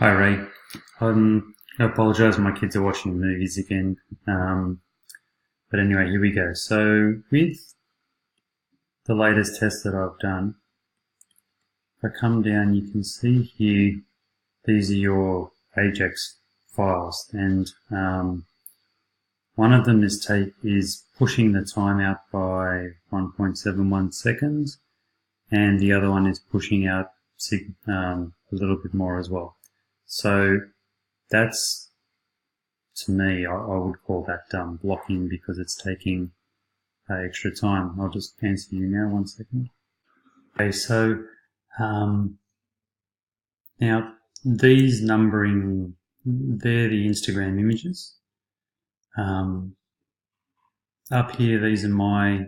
Hi Ray. I apologise, my kids are watching movies again. But anyway, here we go. So with the latest test that I've done, if I come down, you can see here, these are your Ajax files, and one of them is pushing the time out by 1.71 seconds, and the other one is pushing out a little bit more as well. So that's, to me, I would call that blocking because it's taking extra time. I'll just answer you now, 1 second. Okay, so now these numbering, they're the Instagram images. Up here, these are my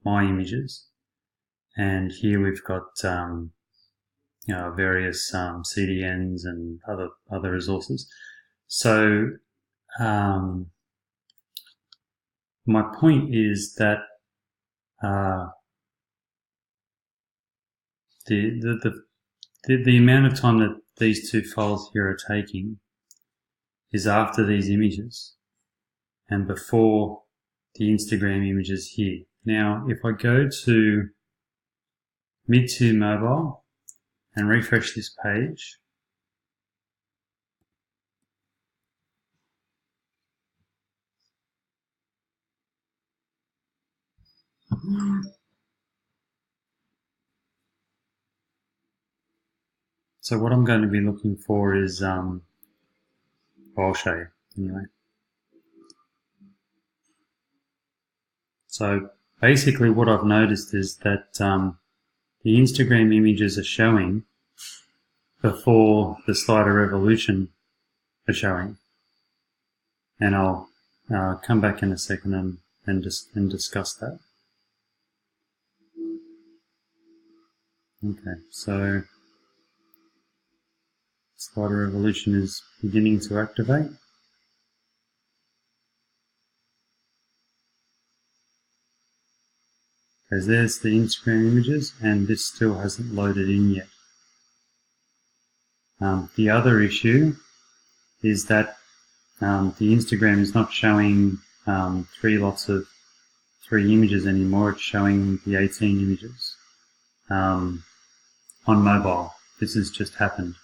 images, and here we've got various CDNs and other resources. So my point is that the amount of time that these two files here are taking is after these images and before the Instagram images here. Now, if I go to Mid2 Mobile and refresh this page, so what I'm going to be looking for is, I'll show you anyway. So basically what I've noticed is that the Instagram images are showing before the slider revolution are showing. And I'll come back in a second and discuss that. Okay, so slider revolution is beginning to activate. Okay, there's the Instagram images, and this still hasn't loaded in yet. The other issue is that the Instagram is not showing three images anymore. It's showing the 18 images on mobile. This has just happened,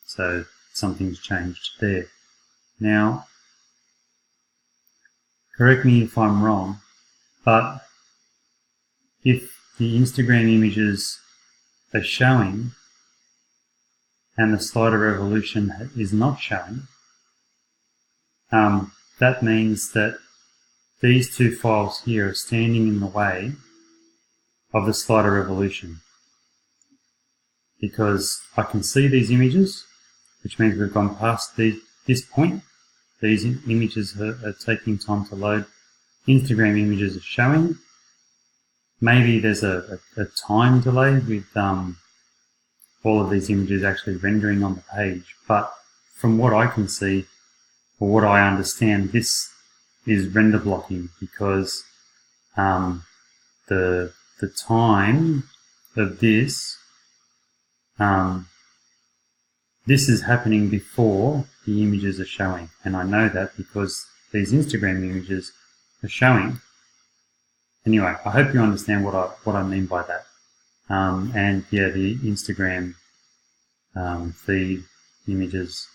so something's changed there. Now, correct me if I'm wrong, but if the Instagram images are showing and the slider revolution is not showing, that means that these two files here are standing in the way of the slider revolution, because I can see these images, which means we've gone past this point. These images are taking time to load. Instagram images are showing. Maybe there's a time delay with all of these images actually rendering on the page, but from what I can see, or what I understand, this is render blocking because the time of this is happening before the images are showing, and I know that because these Instagram images are showing. Anyway, I hope you understand what I mean by that. And yeah, the Instagram feed images,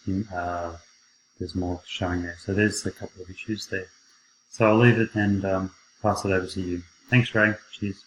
there's more showing there. So there's a couple of issues there. So I'll leave it and pass it over to you. Thanks, Ray. Cheers.